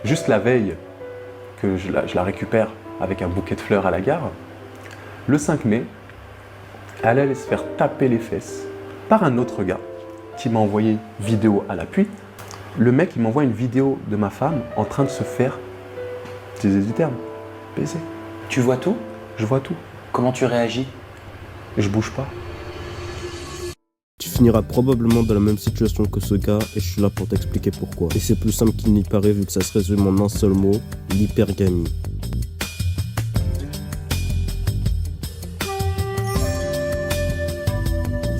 juste la veille que je la récupère avec un bouquet de fleurs à la gare, le 5 mai, elle allait se faire taper les fesses par un autre gars qui m'a envoyé vidéo à l'appui. Le mec, il m'envoie une vidéo de ma femme en train de se faire, utiliser du terme, baiser. Tu vois tout? Je vois tout. Comment tu réagis? Et je bouge pas. Tu finiras probablement dans la même situation que ce gars et je suis là pour t'expliquer pourquoi. Et c'est plus simple qu'il n'y paraît vu que ça se résume en un seul mot, l'hypergamie.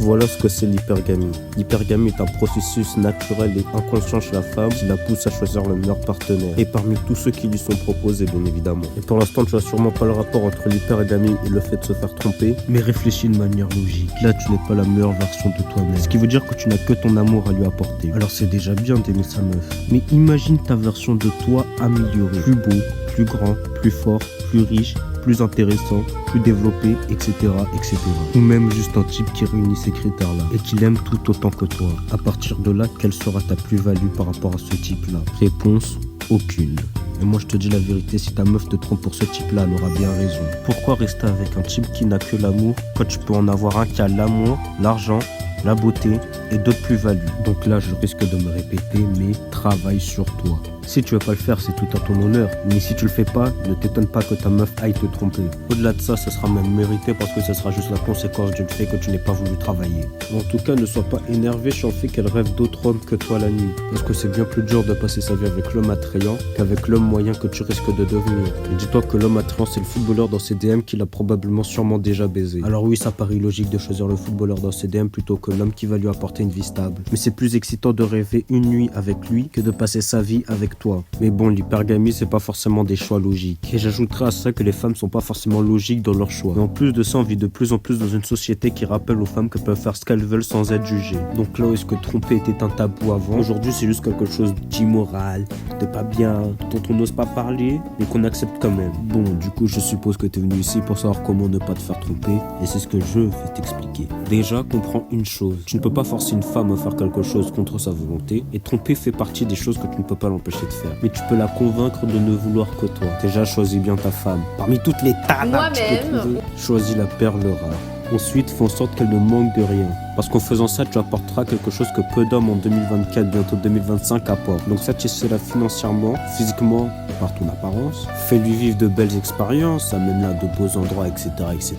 Voilà ce que c'est l'hypergamie. L'hypergamie est un processus naturel et inconscient chez la femme qui la pousse à choisir le meilleur partenaire. Et parmi tous ceux qui lui sont proposés, bien évidemment. Et pour l'instant, tu vois sûrement pas le rapport entre l'hypergamie et le fait de se faire tromper. Mais réfléchis de manière logique. Là, tu n'es pas la meilleure version de toi-même. Ce qui veut dire que tu n'as que ton amour à lui apporter. Alors c'est déjà bien d'aimer sa meuf. Mais imagine ta version de toi améliorée. Plus beau, plus grand, plus fort, plus riche, plus intéressant, plus développé, etc., etc. Ou même juste un type qui réunit ces critères-là et qui l'aime tout autant que toi. À partir de là, quelle sera ta plus-value par rapport à ce type-là? Réponse, aucune. Et moi je te dis la vérité, si ta meuf te trompe pour ce type-là, elle aura bien raison. Pourquoi rester avec un type qui n'a que l'amour quand tu peux en avoir un qui a l'amour, l'argent, la beauté et d'autres plus-values? Donc là, je risque de me répéter, mais travaille sur toi. Si tu veux pas le faire, c'est tout à ton honneur. Mais si tu le fais pas, ne t'étonne pas que ta meuf aille te tromper. Au-delà de ça, ça sera même mérité parce que ça sera juste la conséquence du fait que tu n'aies pas voulu travailler. En tout cas, ne sois pas énervé sur le fait qu'elle rêve d'autres hommes que toi la nuit. Parce que c'est bien plus dur de passer sa vie avec l'homme attrayant qu'avec l'homme moyen que tu risques de devenir. Et dis-toi que l'homme attrayant, c'est le footballeur dans ses DM qu'il a probablement sûrement déjà baisé. Alors oui, ça paraît logique de choisir le footballeur dans ses DM plutôt que l'homme qui va lui apporter une vie stable. Mais c'est plus excitant de rêver une nuit avec lui que de passer sa vie avec toi. Mais bon, l'hypergamie, c'est pas forcément des choix logiques. Et j'ajouterai à ça que les femmes sont pas forcément logiques dans leurs choix. Et en plus de ça, on vit de plus en plus dans une société qui rappelle aux femmes qu'elles peuvent faire ce qu'elles veulent sans être jugées. Donc là où est-ce que tromper était un tabou avant, aujourd'hui c'est juste quelque chose d'immoral, de pas bien, dont on n'ose pas parler, mais qu'on accepte quand même. Bon, du coup, je suppose que t'es venu ici pour savoir comment ne pas te faire tromper, et c'est ce que je vais t'expliquer. Déjà, comprends une chose. Tu ne peux pas forcer une femme à faire quelque chose contre sa volonté, et tromper fait partie des choses que tu ne peux pas l'empêcher de faire. Mais tu peux la convaincre de ne vouloir que toi. Déjà, choisis bien ta femme. Parmi toutes les tanas que tu peux trouver, choisis la perle rare. Ensuite, fais en sorte qu'elle ne manque de rien. Parce qu'en faisant ça, tu apporteras quelque chose que peu d'hommes en 2024, bientôt 2025 apportent. Donc satisfais-la financièrement, physiquement, par ton apparence. Fais-lui vivre de belles expériences, amène-la à de beaux endroits, etc., etc.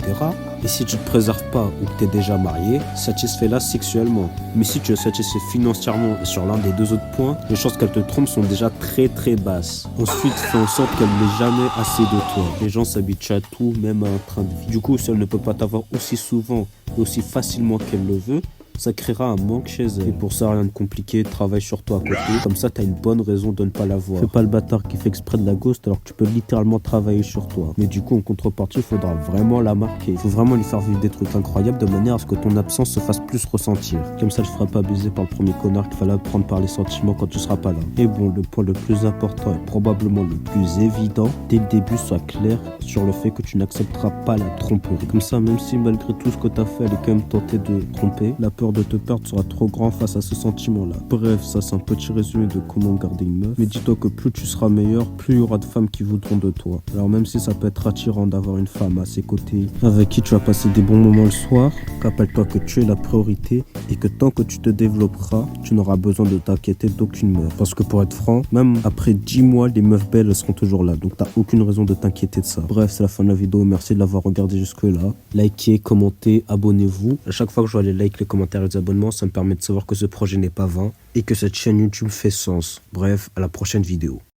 Et si tu ne te préserves pas ou que tu es déjà marié, satisfais-la sexuellement. Mais si tu es satisfait financièrement et sur l'un des deux autres points, les chances qu'elle te trompe sont déjà très très basses. Ensuite, fais en sorte qu'elle n'ait jamais assez de toi. Les gens s'habituent à tout, même à un train de vie. Du coup, si elle ne peut pas t'avoir aussi souvent et aussi facilement qu'elle le veut, ça créera un manque chez elle. Et pour ça, rien de compliqué, travaille sur toi à côté. Comme ça, t'as une bonne raison de ne pas la voir. Fais pas le bâtard qui fait exprès de la ghost alors que tu peux littéralement travailler sur toi. Mais du coup, en contrepartie, il faudra vraiment la marquer. Il faut vraiment lui faire vivre des trucs incroyables de manière à ce que ton absence se fasse plus ressentir. Comme ça, elle ne fera pas abuser par le premier connard qu'il fallait prendre par les sentiments quand tu seras pas là. Et bon, le point le plus important et probablement le plus évident, dès le début, sois clair sur le fait que tu n'accepteras pas la tromperie. Comme ça, même si malgré tout ce que t'as fait, elle est quand même tentée de tromper, la peur de te perdre sera trop grand face à ce sentiment-là. Bref, ça c'est un petit résumé de comment garder une meuf. Mais dis-toi que plus tu seras meilleur, plus il y aura de femmes qui voudront de toi. Alors même si ça peut être attirant d'avoir une femme à ses côtés, avec qui tu vas passer des bons moments le soir, rappelle-toi que tu es la priorité et que tant que tu te développeras, tu n'auras besoin de t'inquiéter d'aucune meuf. Parce que pour être franc, même après 10 mois, les meufs belles elles seront toujours là. Donc t'as aucune raison de t'inquiéter de ça. Bref, c'est la fin de la vidéo. Merci de l'avoir regardé jusque-là. Likez, commentez, abonnez-vous. À chaque fois que je vois les likes, les commentaires et les abonnements, ça me permet de savoir que ce projet n'est pas vain et que cette chaîne YouTube fait sens. Bref, à la prochaine vidéo.